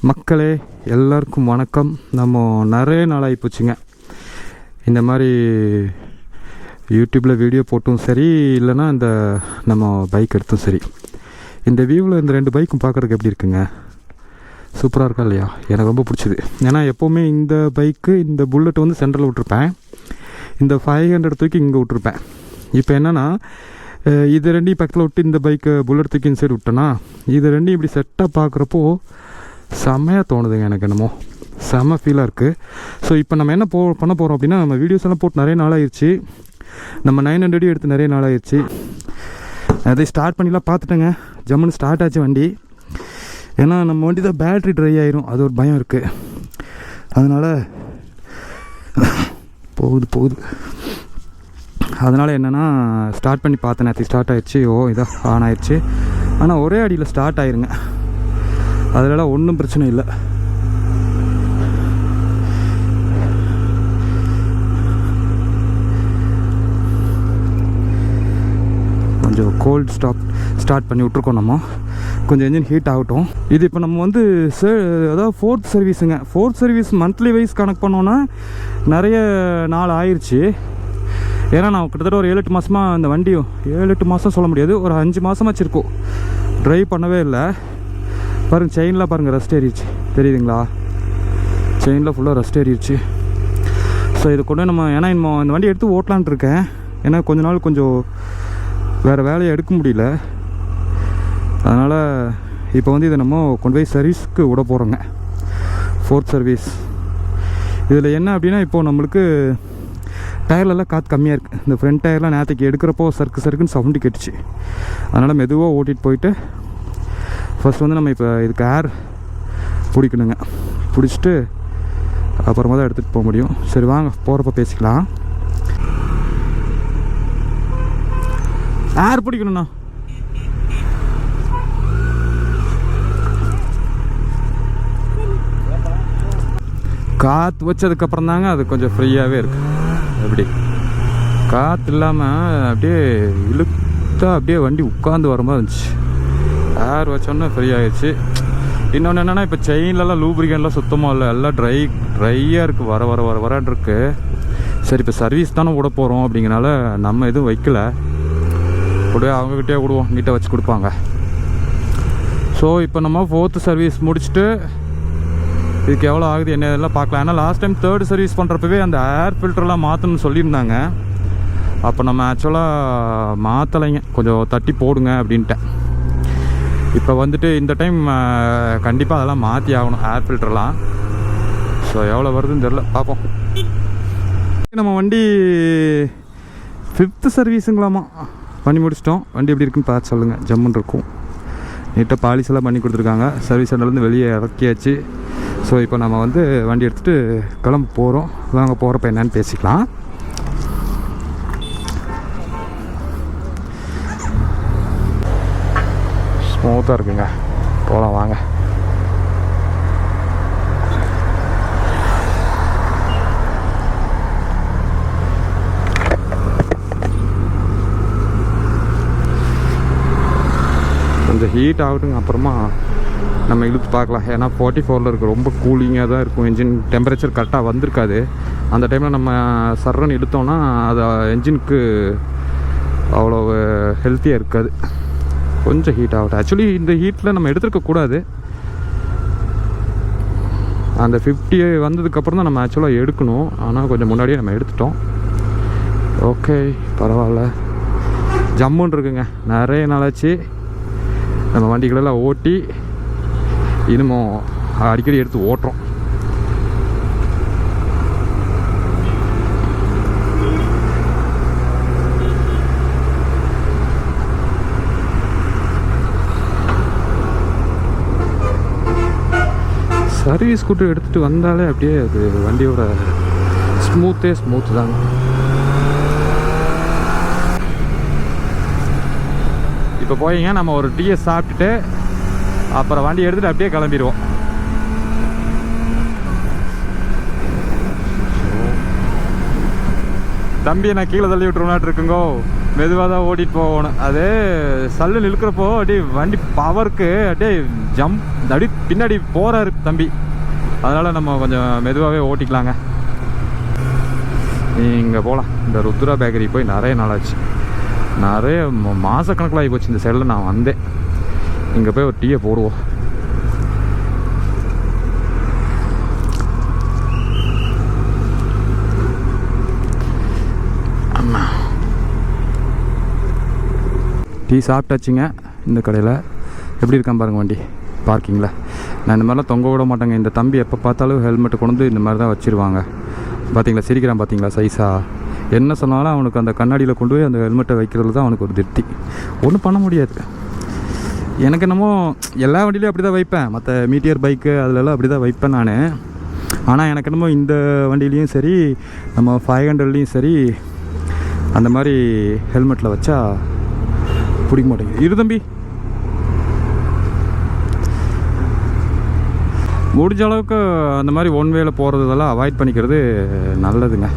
மக்களே எல்லாருக்கும் வணக்கம். நம்ம நிறைய நாளாகி போச்சுங்க இந்த மாதிரி யூடியூப்பில் வீடியோ போட்டும் சரி, இல்லைனா இந்த நம்ம பைக் எடுத்தும் சரி. இந்த வியூவில் இந்த 2 பைக்கும் பார்க்குறதுக்கு எப்படி இருக்குங்க? சூப்பராக இருக்கா இல்லையா? எனக்கு ரொம்ப பிடிச்சிது. ஏன்னா எப்போவுமே இந்த பைக்கு, இந்த புல்லட் வந்து சென்டரில் விட்டுருப்பேன், இந்த 500 தூக்கி இங்கே விட்டுருப்பேன். இப்போ என்னென்னா இது 2 பக்கத்தில் விட்டு இந்த பைக்கு புல்லட் தூக்கி இந்த சைடு விட்டேன்னா, இது 2 இப்படி செட்டாக பார்க்குறப்போ செம்மையாக தோணுதுங்க. எனக்கு என்னமோ செம்ம ஃபீலாக இருக்குது. ஸோ இப்போ நம்ம என்ன பண்ண போகிறோம் அப்படின்னா, நம்ம வீடியோஸ் எல்லாம் போட்டு நிறைய நாள் ஆயிடுச்சு. நம்ம 900 எடுத்து நிறைய நாள் ஆயிடுச்சு. அதை ஸ்டார்ட் பண்ணிலாம் பார்த்துட்டேங்க. ஜம்முன்னு ஸ்டார்ட் ஆச்சு வண்டி. ஏன்னா நம்ம வண்டி தான் பேட்ரி ட்ரை ஆயிரும், அது ஒரு பயம் இருக்குது. அதனால் போகுது. அதனால் என்னென்னா ஸ்டார்ட் பண்ணி பார்த்தேன். நேற்று ஸ்டார்ட் ஆயிடுச்சு. இதாக ஆன் ஆயிடுச்சு. ஆனால் ஒரே அடியில் ஸ்டார்ட் ஆயிருங்க. அதனால் ஒன்றும் பிரச்சனை இல்லை. கொஞ்சம் கோல்ட் ஸ்டார்ட் பண்ணி விட்ருக்கோம். நம்ம கொஞ்சம் என்ஜின் ஹீட் ஆகட்டும். இது இப்போ நம்ம வந்து அதாவது 4th சர்வீஸுங்க. 4th service monthly wise கணக்கு பண்ணோன்னா நிறைய நாள் ஆயிடுச்சு. ஏன்னா நான் கிட்டத்தட்ட ஒரு 7-8 மாதமாக இந்த வண்டியும் 7-8 மாதம் சொல்ல முடியாது, ஒரு 5 மாதமாச்சு இருக்கும் ட்ரைவ் பண்ணவே இல்லை. பாருங்கள், செயின்லாம் பாருங்கள் ரஸ்ட் ஏறிடுச்சு, தெரியுதுங்களா? செயினில் ஃபுல்லாக ரஸ்ட் ஏறிடுச்சு. ஸோ இது கொண்டு நம்ம ஏன்னா இந்த வண்டி எடுத்து ஓட்டலான்ட்டு இருக்கேன். ஏன்னா கொஞ்ச நாள் கொஞ்சம் வேறு வேலையை எடுக்க முடியல. அதனால் இப்போ வந்து இதை நம்ம கொண்டு போய் சர்வீஸ்க்கு விட போகிறோங்க. 4th service. இதில் என்ன அப்படின்னா, இப்போது நம்மளுக்கு டயர்லெல்லாம் காற்று கம்மியாக இருக்குது. இந்த ஃப்ரண்ட் டயர்லாம் நேற்றுக்கு எடுக்கிறப்போ சறுக்குன்னு சவுண்டு கேட்டுச்சு. அதனால் மெதுவாக ஓட்டிகிட்டு போயிட்டு ஃபஸ்ட் வந்து நம்ம இப்போ இதுக்கு ஏர் பிடிக்கணுங்க. பிடிச்சிட்டு அப்புறமா தான் எடுத்துகிட்டு போக முடியும். சரி வாங்க, போகிறப்ப பேசிக்கலாம். ஏர் பிடிக்கணுண்ணா. காற்று வச்சதுக்கப்புறம் தாங்க அது கொஞ்சம் ஃப்ரீயாகவே இருக்குது. எப்படி காற்று இல்லாமல் அப்படியே இழுத்தா அப்படியே வண்டி உட்காந்து வர மாதிரி இருந்துச்சு. ஏர் வச்சோன்னே ஃப்ரீ ஆகிடுச்சு. இன்னொன்று என்னென்னா, இப்போ செயின்லலாம் லூப்ரிகன்லாம் சுத்தமாக இல்லை, எல்லாம் ட்ரையாக இருக்குது, வரான் இருக்குது. சரி, இப்போ சர்வீஸ் தானே விட போகிறோம் அப்படிங்கிறனால நம்ம எதுவும் வைக்கல, அப்படியே அவங்கக்கிட்டே விடுவோம், நீட்டாக வச்சு கொடுப்பாங்க. ஸோ இப்போ நம்ம 4th சர்வீஸ் முடிச்சுட்டு இதுக்கு எவ்வளோ ஆகுது என்ன இதெல்லாம் பார்க்கலாம். ஏன்னா லாஸ்ட் டைம் 3rd சர்வீஸ் பண்ணுறப்பவே அந்த ஏர் ஃபில்டர்லாம் மாற்றணும்னு சொல்லியிருந்தாங்க. அப்போ நம்ம ஆக்சுவலாக மாற்றலைங்க, கொஞ்சம் தட்டி போடுங்க அப்படின்ட்டேன். இப்போ வந்துட்டு இந்த டைம் கண்டிப்பாக அதெல்லாம் மாற்றி ஆகணும், ஏர் ஃபில்டர்லாம். ஸோ எவ்வளோ வருதுன்னு தெரில, பார்ப்போம். நம்ம வண்டி 5th சர்வீஸுங்களாமா பண்ணி முடிச்சிட்டோம். வண்டி எப்படி இருக்குன்னு பார்த்து சொல்லுங்கள். ஜம்முன்னு இருக்கும். நீட்டாக பாலிஸ் எல்லாம் பண்ணி கொடுத்துருக்காங்க. சர்வீஸ் சென்டர்லேருந்து வெளியே இறக்கியாச்சு. ஸோ இப்போ நம்ம வந்து வண்டி எடுத்துகிட்டு கிளம்ப போகிறோம். வாங்க, போகிறப்ப என்னன்னு பேசிக்கலாம். ஸ்மூத்தாக இருக்குங்க, போகலாம் வாங்க. கொஞ்சம் ஹீட் ஆகட்டுங்க, அப்புறமா நம்ம இழுத்து பார்க்கலாம். ஏன்னா 44 இருக்குது, ரொம்ப கூலிங்காக தான் இருக்கும். என்ஜின் டெம்பரேச்சர் கரெக்டாக வந்திருக்காது. அந்த டைமில் நம்ம சர்றன்னு இழுத்தோன்னா அது என்ஜினுக்கு அவ்வளோ ஹெல்த்தியாக இருக்காது. கொஞ்சம் ஹீட் ஆகட்டும். ஆக்சுவலி இந்த ஹீட்டில் நம்ம எடுத்துருக்கக்கூடாது. அந்த 50 வந்ததுக்கப்புறம் தான் நம்ம ஆக்சுவலாக எடுக்கணும். ஆனால் கொஞ்சம் முன்னாடியே நம்ம எடுத்துட்டோம். ஓகே, பரவாயில்ல. ஜம்முன்னு இருக்குங்க. நிறைய நாளாச்சு நம்ம வண்டிகளெல்லாம் ஓட்டி, இன்னமும் அடிக்கடி எடுத்து ஓட்டுறோம். சர்வீஸ் ஸ்கூட்டர் எடுத்துகிட்டு வந்தாலே அப்படியே அது வண்டியோட ஸ்மூத்து தாங்க. இப்போ போயிங்க நம்ம ஒரு டீயை சாப்பிட்டுட்டு அப்புறம் வண்டி எடுத்துகிட்டு அப்படியே கிளம்பிடுவோம். தம்பியை நான் கீழே தள்ளி விட்டுருவனாட்டு இருக்குங்கோ. மெதுவாக தான் ஓட்டிகிட்டு போகணும். அது சல்லுன்னு இழுக்கிறப்போ அப்படியே வண்டி பவருக்கு அப்படியே அப்படி பின்னாடி போகிறாரு தம்பி, அதனால் நம்ம கொஞ்சம் மெதுவாகவே ஓட்டிக்கலாங்க. இங்கே போகலாம். இந்த ருத்ரா பேக்கரி போய் நிறைய நாளாச்சு, நிறைய மாதக்கணக்கில் ஆகி போச்சு. இந்த சைடில் நான் வந்தேன். இங்கே போய் ஒரு டீயை போடுவோம். டீ சாப்பிட்டாச்சுங்க. இந்த கடையில் எப்படி இருக்கான் பாருங்கள் வண்டி பார்க்கிங்கில். நான் இந்த மாதிரிலாம் தொங்க விட மாட்டேங்க. இந்த தம்பி எப்போ பார்த்தாலும் ஹெல்மெட்டு கொண்டு வந்து இந்த மாதிரி தான் வச்சுருவாங்க. பார்த்தீங்களா, சிரிக்கிறான் பார்த்தீங்களா சைஸாக. என்ன சொன்னாலும் அவனுக்கு அந்த கண்ணாடியில் கொண்டு போய் அந்த ஹெல்மெட்டை வைக்கிறதுல தான் அவனுக்கு ஒரு திருப்தி. ஒன்றும் பண்ண முடியாது. எனக்கு என்னமோ எல்லா வண்டியிலையும் அப்படி தான் வைப்பேன், மற்ற மீட்டியர் பைக்கு அதிலெல்லாம் அப்படி தான் வைப்பேன் நான். ஆனால் எனக்கு என்னமோ இந்த வண்டியிலையும் சரி, நம்ம 500லேயும் சரி, அந்த மாதிரி ஹெல்மெட்டில் வச்சா பிடிக்க மாட்டேங்குது. இரு தம்பி, முடிஞ்ச அளவுக்கு அந்த மாதிரி ஒன் வேல போகிறது இதெல்லாம் அவாய்ட் பண்ணிக்கிறது நல்லதுங்க.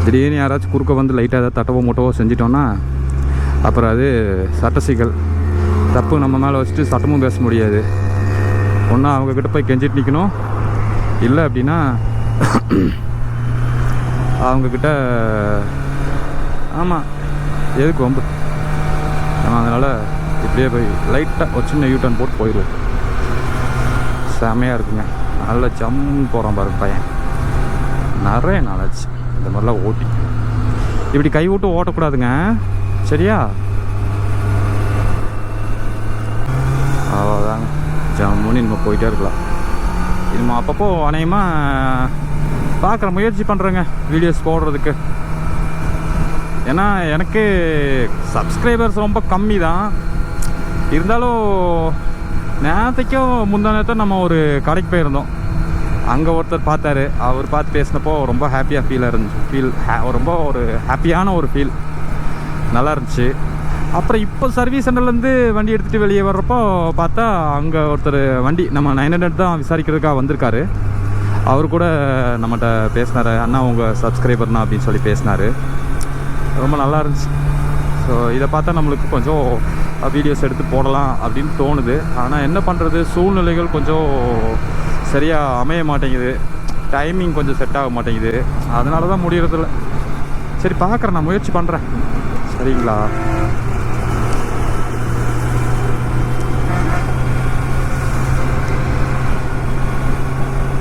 திடீர்னு யாராச்சும் குறுக்க வந்து லைட்டாக ஏதாவது தட்டவோ மூட்டவோ செஞ்சிட்டோன்னா அப்புறம் அது சட்டசிக்கல். தப்பு நம்ம மேலே வச்சுட்டு சட்டமும் பேச முடியாது. ஒன்றா அவங்கக்கிட்ட போய் கெஞ்சிட்டு நிற்கணும், இல்லை அப்படின்னா அவங்கக்கிட்ட ஆமாம் எதுக்கு வம்பு. நம்ம அதனால் இப்படியே போய் லைட்டாக ஒரு சின்ன யூட்டர்ன் போட்டு போயிடுவோம். செமையாக இருக்குங்க. நல்ல ஜம்முன்னு போகிறான் பாருங்க பையன். நிறைய நாளாச்சு இந்த மாதிரிலாம் ஓட்டி. இப்படி கை விட்டு ஓட்டக்கூடாதுங்க, சரியா? அவ்வளோதாங்க, ஜம்முன்னு நம்ம போயிட்டே இருக்கலாம். இது நம்ம அப்பப்போ அநேகமாக பார்க்குற முயற்சி பண்ணுறேங்க வீடியோஸ் போடுறதுக்கு. ஏன்னா எனக்கு சப்ஸ்கிரைபர்ஸ் ரொம்ப கம்மி தான். இருந்தாலும் நேரத்தைக்கும் முந்தா நேரத்தை நம்ம ஒரு கடைக்கு போயிருந்தோம். அங்கே ஒருத்தர் பார்த்தாரு. அவர் பார்த்து பேசினப்போ ரொம்ப ஹாப்பியாக ரொம்ப ஒரு ஹாப்பியான ஒரு ஃபீல் நல்லா இருந்துச்சு. அப்புறம் இப்போ சர்வீஸ் சென்டர்லேருந்து வண்டி எடுத்துகிட்டு வெளியே வர்றப்போ பார்த்தா அங்கே ஒருத்தர் வண்டி நம்ம 900 தான் விசாரிக்கிறதுக்காக வந்திருக்காரு. அவர் கூட நம்மகிட்ட பேசினார். அண்ணா உங்கள் சப்ஸ்கிரைபர்னா அப்படின்னு சொல்லி பேசினார். ரொம்ப நல்லா இருந்துச்சு. ஸோ இதை பார்த்தா நம்மளுக்கு கொஞ்சம் வீடியோஸ் எடுத்து போடலாம் அப்படின்னு தோணுது. ஆனால் என்ன பண்ணுறது, சூழ்நிலைகள் கொஞ்சம் சரியாக அமைய மாட்டேங்குது, டைமிங் கொஞ்சம் செட் ஆக மாட்டேங்குது. அதனால தான் முடியறதில்ல. சரி பார்க்குறேன், நான் முயற்சி பண்ணுறேன். சரிங்களா?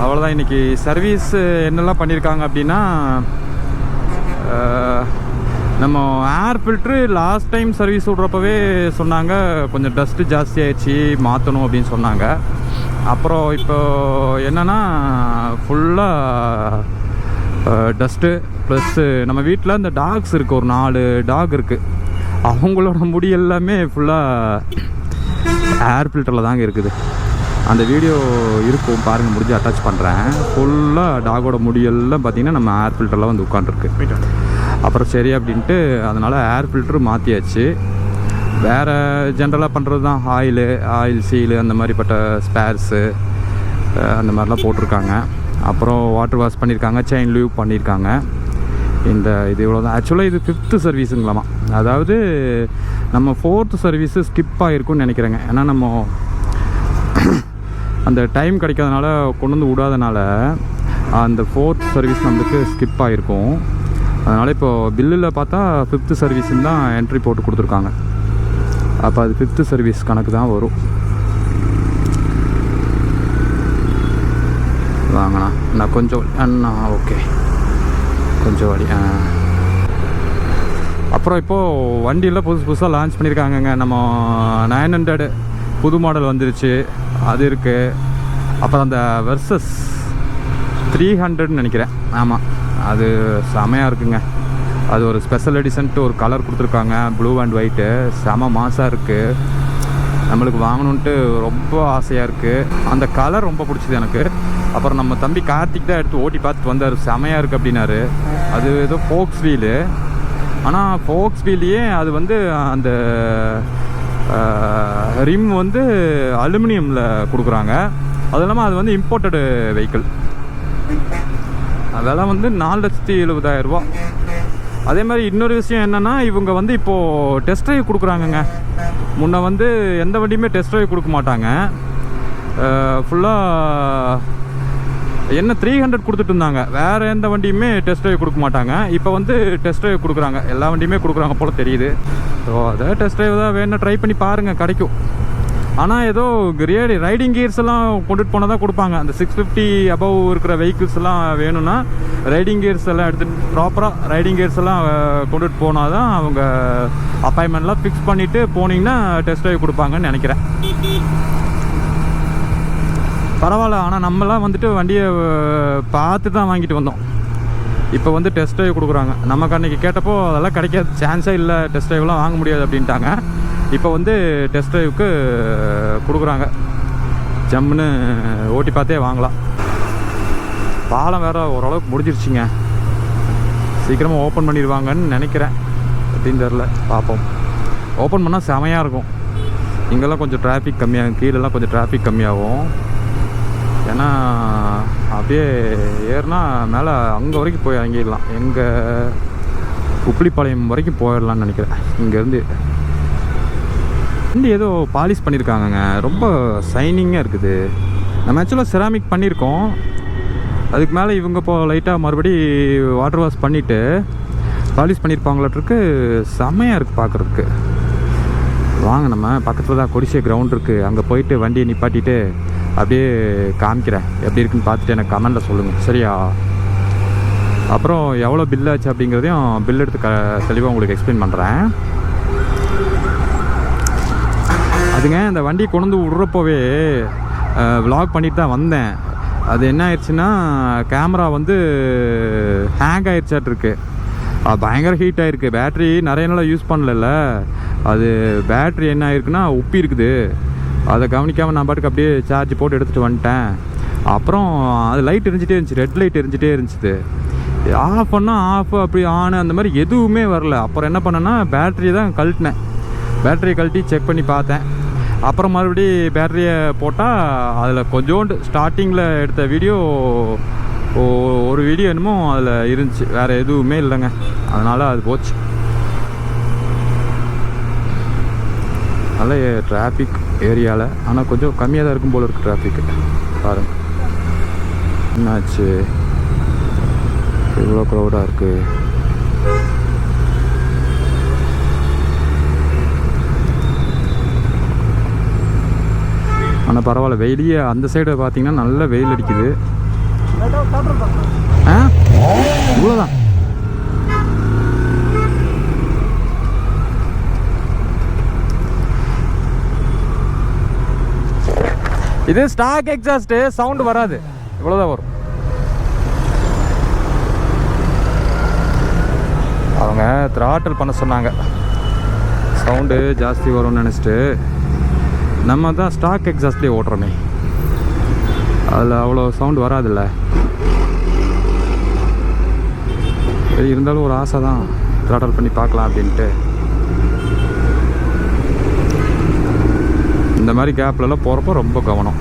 அவ்வளோதான். இன்றைக்கி சர்வீஸ் என்னெல்லாம் பண்ணியிருக்காங்க அப்படின்னா, நம்ம air filter last time service விட்றப்பவே சொன்னாங்க கொஞ்சம் டஸ்ட்டு ஜாஸ்தி ஆகிடுச்சி, மாற்றணும் அப்படின்னு சொன்னாங்க. அப்புறம் இப்போ என்னென்னா ஃபுல்லாக டஸ்ட்டு ப்ளஸ்ஸு நம்ம வீட்டில் இந்த டாக்ஸ் இருக்குது, ஒரு 4 டாக் இருக்குது. அவங்களோட முடி எல்லாமே ஃபுல்லாக ஏர் ஃபில்டரில் தாங்க இருக்குது. அந்த வீடியோ இருக்கும் பாருங்கள், முடிஞ்சு அட்டாச் பண்ணுறேன். ஃபுல்லாக டாகோட முடியெல்லாம் பார்த்திங்கன்னா நம்ம ஏர் ஃபில்டரில் வந்து உட்காந்துருக்கு. அப்புறம் சரி அப்படின்ட்டு அதனால் ஏர் ஃபில்ட்ரு மாற்றியாச்சு. வேறு ஜென்ரலாக பண்ணுறது தான் ஆயில் சீலு அந்த மாதிரிப்பட்ட ஸ்பேர்ஸு அந்த மாதிரிலாம் போட்டிருக்காங்க. அப்புறம் வாட்டர் வாஷ் பண்ணியிருக்காங்க, செயின் லூப் பண்ணியிருக்காங்க. இது இவ்வளோ தான். ஆக்சுவலாக இது 5th சர்வீஸுங்களாமா. அதாவது நம்ம 4th சர்வீஸு ஸ்கிப் ஆகிருக்குன்னு நினைக்கிறேங்க. ஏன்னா நம்ம அந்த டைம் கிடைக்காதனால கொண்டு வந்து விடாதனால அந்த 4th சர்வீஸ் நம்மளுக்கு ஸ்கிப் ஆகிருக்கும். அதனால் இப்போது பில்லில் பார்த்தா 5th சர்வீஸுன்னு தான் என்ட்ரி போட்டு கொடுத்துருக்காங்க. அப்போ அது 5th சர்வீஸ் கணக்கு தான் வரும். வாங்கண்ணா, நான் கொஞ்சம் அண்ணா ஓகே கொஞ்சம் வழி. அப்புறம் இப்போது வண்டியில் புதுசாக லான்ச் பண்ணியிருக்காங்கங்க. நம்ம 900 புது மாடல் வந்துருச்சு, அது இருக்குது. அப்புறம் அந்த வெர்சஸ் 300ன்னு நினைக்கிறேன். ஆமாம், அது செமையாக இருக்குங்க. அது ஒரு ஸ்பெஷல் எடிஷன்ட்டு ஒரு கலர் கொடுத்துருக்காங்க, ப்ளூ அண்ட் ஒயிட்டு. செம மாசாக இருக்குது. நம்மளுக்கு வாங்கணுன்ட்டு ரொம்ப ஆசையாக இருக்குது. அந்த கலர் ரொம்ப பிடிச்சிது எனக்கு. அப்புறம் நம்ம தம்பி கார்த்திக் தான் எடுத்து ஓட்டி பார்த்துட்டு வந்தார். செமையாக இருக்குது அப்படின்னாரு. அது ஏதோ ஃபோக்ஸ் வீலு. ஆனால் ஃபோக்ஸ் வீல்லையே அது வந்து அந்த ரிம் வந்து அலுமினியமில் கொடுக்குறாங்க. அது இல்லாமல் அது வந்து இம்போர்ட்டடு வெஹிக்கிள். அதெல்லாம் வந்து 4,70,000 அதே மாதிரி இன்னொரு விஷயம் என்னென்னா, இவங்க வந்து இப்போது டெஸ்ட் ட்ரைவ் கொடுக்குறாங்கங்க. முன்ன வந்து எந்த வண்டியுமே டெஸ்ட் ட்ரைவ் கொடுக்க மாட்டாங்க. ஃபுல்லாக என்ன 300 கொடுத்துட்டு இருந்தாங்க. வேறு எந்த வண்டியுமே டெஸ்ட் ட்ரைவ் கொடுக்க மாட்டாங்க. இப்போ வந்து டெஸ்ட் ட்ரைவ் கொடுக்குறாங்க, எல்லா வண்டியுமே கொடுக்குறாங்க போல் தெரியுது. ஸோ அதை டெஸ்ட் ட்ரைவ் தான் வேணும், ட்ரை பண்ணி பாருங்கள், கிடைக்கும். ஆனால் ஏதோ ரைடிங் கியர்ஸ் எல்லாம் கொண்டுட்டு போனால் தான் கொடுப்பாங்க. அந்த 650 அபவ் இருக்கிற வெஹிக்கிள்ஸ் எல்லாம் வேணும்னா ரைடிங் கியர்ஸ் எல்லாம் எடுத்துகிட்டு ப்ராப்பராக ரைடிங் கியர்ஸ் எல்லாம் கொண்டுட்டு போனால் தான் அவங்க அப்பாயின்மெண்ட்லாம் ஃபிக்ஸ் பண்ணிவிட்டு போனீங்கன்னா டெஸ்ட் ட்ரைவ் கொடுப்பாங்கன்னு நினைக்கிறேன். பரவாயில்ல. ஆனால் நம்மலாம் வந்துட்டு வண்டியை பார்த்து தான் வாங்கிட்டு வந்தோம். இப்போ வந்து டெஸ்ட் ட்ரைவ் கொடுக்குறாங்க. நமக்கு அன்றைக்கி கேட்டப்போ அதெல்லாம் கிடைக்காது, சான்ஸே இல்லை, டெஸ்ட் ட்ரைவ்லாம் வாங்க முடியாது அப்படின்ட்டாங்க. இப்போ வந்து டெஸ்ட் ட்ரைவுக்கு கொடுக்குறாங்க. ஜம்முன்னு ஓட்டி பார்த்தே வாங்கலாம். பாலம் வேறு ஓரளவுக்கு முடிஞ்சிருச்சுங்க. சீக்கிரமாக ஓப்பன் பண்ணிடுவாங்கன்னு நினைக்கிறேன். அப்படின்னு தெரில, பார்ப்போம். ஓப்பன் பண்ணால் செமையாக இருக்கும். இங்கெல்லாம் கொஞ்சம் டிராஃபிக் கம்மியாகும், கீழெல்லாம் கொஞ்சம் டிராஃபிக் கம்மியாகும். ஏன்னா அப்படியே ஏறினா மேலே அங்கே வரைக்கும் போய் இறங்கிடலாம். எங்கள் உப்பிலிப்பாளையம் வரைக்கும் போயிடலான்னு நினைக்கிறேன். இங்கேருந்து ஏதோ பாலிஷ் பண்ணியிருக்காங்கங்க, ரொம்ப ஷைனிங்காக இருக்குது. நம்ம ஆக்சுவலாக செராமிக் பண்ணியிருக்கோம். அதுக்கு மேலே இவங்க இப்போ லைட்டாக மறுபடி வாட்டர் வாஷ் பண்ணிவிட்டு பாலிஷ் பண்ணியிருப்பாங்களாட்டிருக்கு. செம்மையாக இருக்குது பார்க்குறதுக்கு. வாங்க, நம்ம பக்கத்தில் தான் கொடிசிய கிரவுண்ட் இருக்குது. அங்கே போயிட்டு வண்டியை நிப்பாட்டிட்டு அப்படியே காமிக்கிறேன், எப்படி இருக்குன்னு பார்த்துட்டு எனக்கு கமெண்டில் சொல்லுங்கள், சரியா? அப்புறம் எவ்வளோ பில் ஆச்சு அப்படிங்கிறதையும் பில் எடுத்து தெளிவாக உங்களுக்கு எக்ஸ்பிளைன் பண்ணுறேன். அதுங்க இந்த வண்டி கொண்டு வந்து விட்றப்போவே விலாக் பண்ணிட்டு தான் வந்தேன். அது என்ன ஆயிடுச்சுன்னா, கேமரா வந்து ஹேங் ஆயிடுச்சாட்டிருக்கு. பயங்கர ஹீட் ஆகிருக்கு. பேட்ரி நிறைய நாளாக யூஸ் பண்ணல. அது பேட்ரி என்ன ஆகிருக்குன்னா உப்பி இருக்குது. அதை கவனிக்காமல் நான் பாட்டுக்கு அப்படியே சார்ஜ் போட்டு எடுத்துகிட்டு வந்துட்டேன். அப்புறம் அது லைட் எரிஞ்சிட்டே இருந்துச்சு, ரெட் லைட் எரிஞ்சிட்டே இருந்துச்சு. ஆஃப் பண்ணால் ஆஃப், அப்படி ஆன், அந்த மாதிரி எதுவுமே வரல. அப்புறம் என்ன பண்ணேன்னா பேட்டரியை தான் கழட்டினேன். பேட்டரியை கழட்டி செக் பண்ணி பார்த்தேன். அப்புறம் மறுபடி பேட்டரியை போட்டால் அதில் கொஞ்சோண்டு ஸ்டார்டிங்கில் எடுத்த வீடியோ ஒரு வீடியோ என்னமோ அதில் இருந்துச்சு, வேறு எதுவுமே இல்லைங்க. அதனால் அது போச்சு. நல்ல டிராஃபிக் ஏரியாவில், ஆனால் கொஞ்சம் கம்மியாக தான் இருக்கும் போல் இருக்குது டிராஃபிக்கு. பாருங்கள் என்னாச்சு, இவ்வளோ க்ரௌடாக இருக்குது. ஆனால் பரவாயில்ல, வெயிலியே அந்த சைடு பார்த்தீங்கன்னா நல்ல வெயில் அடிக்குது. இவ்வளோதான். இது ஸ்டாக் எக்ஸாஸ்ட்டு, சவுண்டு வராது, இவ்வளோதான் வரும். அவங்க த்ராட்டில் பண்ண சொன்னாங்க, சவுண்டு ஜாஸ்தி வரும்னு நினச்சிட்டு. நம்ம தான் ஸ்டாக் எக்ஸாஸ்ட்லேயே ஓட்டுறோமே, அதில் அவ்வளோ சவுண்டு வராதில்ல. இருந்தாலும் ஒரு ஆசை தான் த்ராட்டில் பண்ணி பார்க்கலாம் அப்படின்ட்டு. இந்த மாதிரி கேப்லலாம் போகிறப்போ ரொம்ப கவனம்.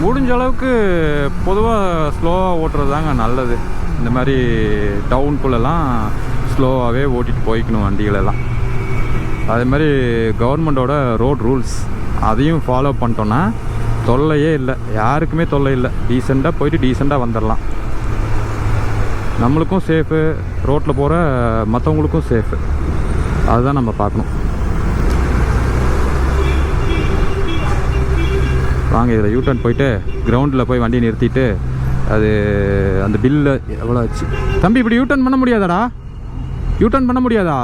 முடிஞ்ச அளவுக்கு பொதுவாக ஸ்லோவாக ஓட்டுறது தாங்க நல்லது. இந்த மாதிரி டவுனுக்குள்ளெல்லாம் ஸ்லோவாகவே ஓட்டிகிட்டு போய்க்கணும் வண்டிகளெல்லாம். அதே மாதிரி கவர்மெண்ட்டோட ரோட் ரூல்ஸ் அதையும் ஃபாலோ பண்ணிட்டோன்னா தொல்லையே இல்லை, யாருக்குமே தொல்லை இல்லை. டீசெண்டாக போயிட்டு டீசெண்டாக வந்துடலாம். நம்மளுக்கும் சேஃபு, ரோட்டில் போகிற மற்றவங்களுக்கும் சேஃபு. அதுதான் நம்ம பார்க்கணும். வாங்க, இதில் யூட்டர்ன் போயிட்டு கிரவுண்டில் போய் வண்டியை நிறுத்திட்டு அது அந்த பில்லு எவ்வளோ ஆச்சு. தம்பி, இப்படி யூட்டர்ன் பண்ண முடியாதாடா? யூட்டர்ன் பண்ண முடியாதா?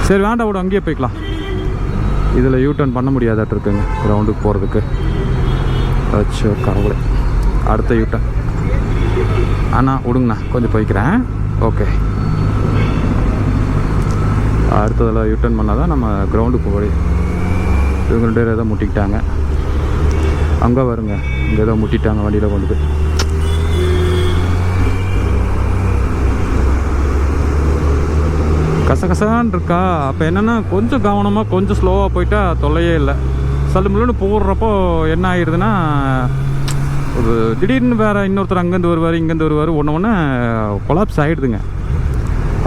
சரி வேண்டாம், விட அங்கேயே போய்க்கலாம். இதில் யூட்டர்ன் பண்ண முடியாதாட்டு இருக்குங்க கிரவுண்டுக்கு போகிறதுக்கு. அச்சோ கடவுளே, அடுத்த யூட்டர்ன். அண்ணா விடுங்கண்ணா, கொஞ்சம் போய்க்கிறேன். ஓகே, அடுத்ததில் யூட்டர்ன் பண்ணால் தான் நம்ம கிரவுண்டுக்கு போய். இவங்க 2 பேர் ஏதோ முட்டிக்கிட்டாங்க. அங்கே வருங்க, இங்கே ஏதோ முட்டிட்டாங்க வண்டியில் கொண்டு போய். கசகசான்னு இருக்கா. அப்போ என்னென்னா கொஞ்சம் கவனமாக கொஞ்சம் ஸ்லோவாக போயிட்டால் தொல்லையே இல்லை. சல்லுமுள்ளுன்னு போடுறப்போ என்ன ஆகிடுதுன்னா, ஒரு திடீர்னு வேறு இன்னொருத்தர் அங்கேருந்து வருவார், இங்கேருந்து வருவார், ஒன்று கொலாப்ஸ் ஆகிடுதுங்க.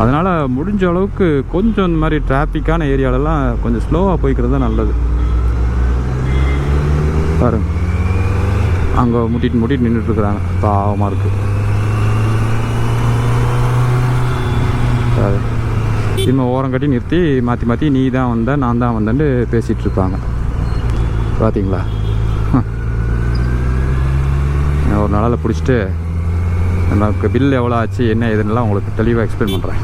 அதனால் முடிஞ்ச அளவுக்கு கொஞ்சம் இந்த மாதிரி டிராஃபிக்கான ஏரியாலெல்லாம் கொஞ்சம் ஸ்லோவாக போய்க்கிறது தான் நல்லது. பாருங்க, அங்கே முட்டிட்டு நின்றுட்டுருக்குறாங்க, பாவமாக இருக்குது. இன்னும் ஓரம் கட்டி நிறுத்தி மாற்றி நீ தான் வந்த நான் தான் வந்தேன்னு பேசிகிட்ருப்பாங்க. பார்த்தீங்களா? ஒரு நாளில் பிடிச்சிட்டு நமக்கு பில் எவ்வளோ ஆச்சு என்ன ஏதுன்னெலாம் உங்களுக்கு தெளிவாக எக்ஸ்பிளைன் பண்ணுறேன்.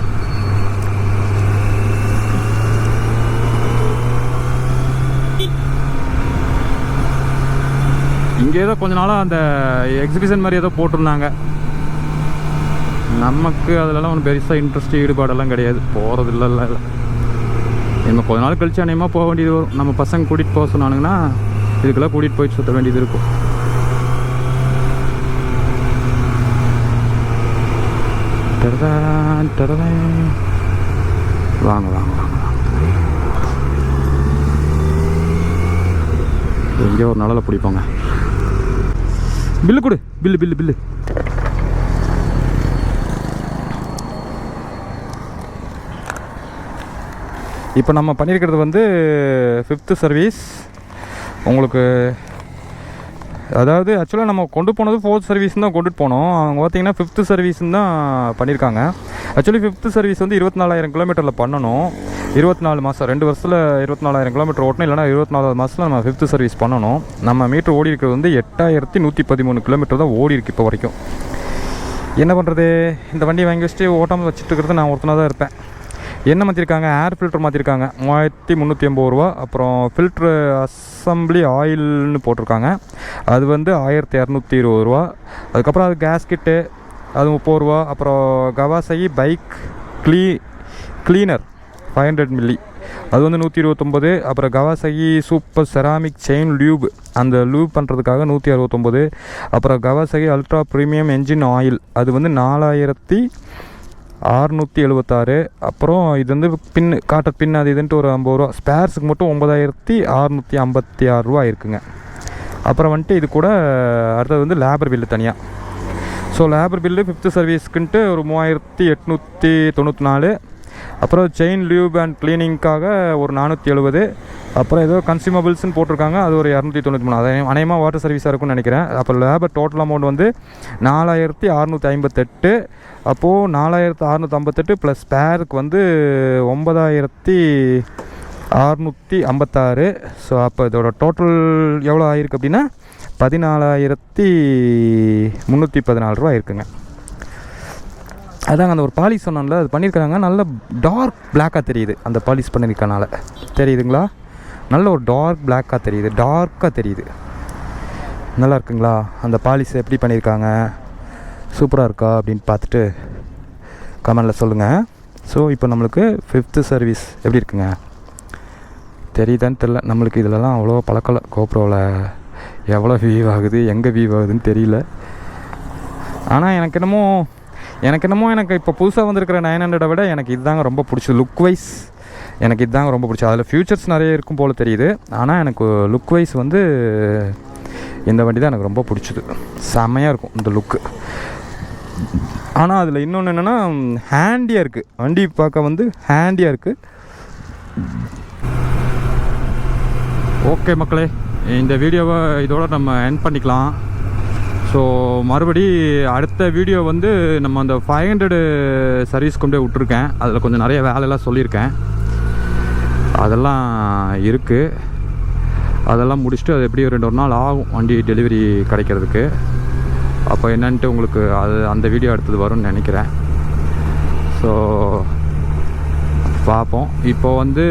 இங்கே ஏதோ கொஞ்ச நாளாக அந்த எக்ஸிபிஷன் மாதிரி ஏதோ போட்டிருந்தாங்க. நமக்கு அதிலலாம் ஒன்றும் பெருசாக இன்ட்ரெஸ்ட் ஈடுபாடெல்லாம் கிடையாது, போகிறது இல்லை. இன்னும் கொஞ்ச நாள் கழிச்சு அநேகமாக போக வேண்டியது வரும். நம்ம பசங்க கூட்டிகிட்டு போக சொன்னானுங்கன்னா இதுக்கெல்லாம் கூட்டிகிட்டு போய் சுற்ற வேண்டியது இருக்கும். வாங்க வாங்க வாங்க, எங்கேயோ ஒரு நாளில் பிடிப்போங்க. பில்லு கொடு, பில்லு. இப்போ நம்ம பண்ணியிருக்கிறது வந்து 5th சர்வீஸ். உங்களுக்கு அதாவது ஆக்சுவலாக நம்ம கொண்டு போனது 4th சர்வீஸ்ன்னு தான் கொண்டுட்டு போனோம். அவங்க பார்த்தீங்கன்னா 5th சர்வீஸ்ன்னு தான் பண்ணியிருக்காங்க. ஆக்சுவலி 5th சர்வீஸ் வந்து 24,000 கிலோமீட்டரில் பண்ணணும். 24 மாதம், 2 வருஷத்தில் 24,000 கிலோமீட்டர் ஓட்டணும். இல்லைனா 24வது மாதத்தில் நம்ம 5th சர்வீஸ் பண்ணணும். நம்ம மீட்டர் ஓடி இருக்கிறது வந்து 8,113 கிலோமீட்டர் தான் ஓடி இருக்கு இப்போ வரைக்கும். என்ன பண்ணுறது, இந்த வண்டி வாங்கி வச்சுட்டு ஓட்டாமல் வச்சுட்டு இருக்கிறது நான் ஒருத்தனாக தான் இருப்பேன். என்ன மாற்றிருக்காங்க, ஏர் ஃபில்ட்ரு மாற்றிருக்காங்க, 3,380 ரூபா. அப்புறம் ஃபில்ட்ரு அசம்பிளி ஆயில்னு போட்டிருக்காங்க, அது வந்து 1,220 ரூபா. அதுக்கப்புறம் அது கேஸ்கிட்டு, அது 30 ரூபா. அப்புறம் கவாசகி பைக் க்ளீனர் 500 மில்லி, அது வந்து 129. அப்புறம் கவாசகி சூப்பர் செராமிக் செயின் லியூப், அந்த லூப் பண்ணுறதுக்காக 169. அப்புறம் Kawasaki ultra premium engine oil, அது வந்து 4,676. அப்புறம் இது வந்து காட்டர் பின் அது இதுன்ட்டு ஒரு 50 ரூபா. ஸ்பேர்ஸுக்கு மட்டும் 9,656 ரூபா இருக்குங்க. அப்புறம் வந்துட்டு இது கூட அடுத்தது வந்து லேபர் பில்லு தனியாக. ஸோ லேபர் பில்லு 5th சர்வீஸ்க்குன்ட்டு ஒரு 3,894. அப்புறம் செயின் லியூப் அண்ட் க்ளீனிங்காக ஒரு 470. அப்புறம் ஏதோ கன்சியூமபிள்ஸ்ன்னு போட்டிருக்காங்க, அது ஒரு 293. அது அநேகமாக வாட்டர் சர்வீஸாக இருக்கும்னு நினைக்கிறேன். அப்போ லேபர் டோட்டல் அமௌண்ட் வந்து 4,658. அப்போது 4,658 ப்ளஸ் ஸ்பேருக்கு வந்து 9,656. ஸோ அப்போ இதோட டோட்டல் எவ்வளோ ஆகிருக்கு அப்படின்னா 14,314 ரூபா இருக்குங்க. அதாங்க அந்த ஒரு பாலிஷ் சொன்னால அது பண்ணியிருக்காங்க, நல்ல டார்க் பிளாக்காக தெரியுது. அந்த பாலிஷ் பண்ணியிருக்கனால தெரியுதுங்களா, நல்ல ஒரு டார்க் பிளாக்காக தெரியுது, டார்க்காக தெரியுது. நல்லா இருக்குங்களா அந்த பாலிஷ் எப்படி பண்ணியிருக்காங்க, சூப்பராக இருக்கா அப்படின்னு பார்த்துட்டு கமெண்டில் சொல்லுங்கள். ஸோ இப்போ நம்மளுக்கு 5th சர்வீஸ் எப்படி இருக்குங்க தெரியுதான்னு தெரில. நம்மளுக்கு இதிலலாம் அவ்வளோ பழக்கலை. கோப்ரோவில் எவ்வளோ வியூ ஆகுது, எங்கே வியூ ஆகுதுன்னு தெரியல. ஆனால் எனக்கு என்னமோ இப்போ புதுசாக வந்திருக்கிற 900 விட எனக்கு இதுதாங்க ரொம்ப பிடிச்சது. லுக் வைஸ் எனக்கு இதுதாங்க ரொம்ப பிடிச்சது. அதில் ஃபியூச்சர்ஸ் நிறைய இருக்கும் போல் தெரியுது, ஆனால் எனக்கு லுக் வைஸ் வந்து இந்த வண்டி தான் எனக்கு ரொம்ப பிடிச்சது. செம்மையாக இருக்கும் இந்த லுக்கு. ஆனால் அதில் இன்னொன்று என்னென்னா ஹேண்டியாக இருக்குது, வண்டி பார்க்க வந்து ஹேண்டியாக இருக்குது. ஓகே மக்களே, இந்த வீடியோவை இதோட நம்ம எண்ட் பண்ணிக்கலாம். ஸோ மறுபடி அடுத்த வீடியோ வந்து நம்ம அந்த 500 சர்வீஸ் கொண்டு போய் விட்ருக்கேன். அதில் கொஞ்சம் நிறைய வேலையெல்லாம் சொல்லியிருக்கேன், அதெல்லாம் இருக்குது. அதெல்லாம் முடிச்சுட்டு அது எப்படி 2 நாள் ஆகும் வண்டி டெலிவரி கிடைக்கிறதுக்கு. அப்போ என்னன்ட்டு உங்களுக்கு அந்த வீடியோ அடுத்தது வரும்னு நினைக்கிறேன். ஸோ பார்ப்போம். இப்போது வந்து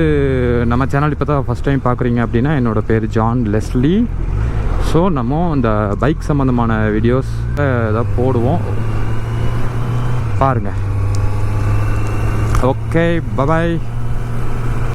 நம்ம சேனல் இப்போ தான் ஃபஸ்ட் டைம் பார்க்குறீங்க அப்படின்னா என்னோடய பேர் ஜான் லெஸ்லி. ஸோ நம்ம இந்த பைக் சம்மந்தமான வீடியோஸ் ஏதாவது போடுவோம், பாருங்கள். Okay, bye bye.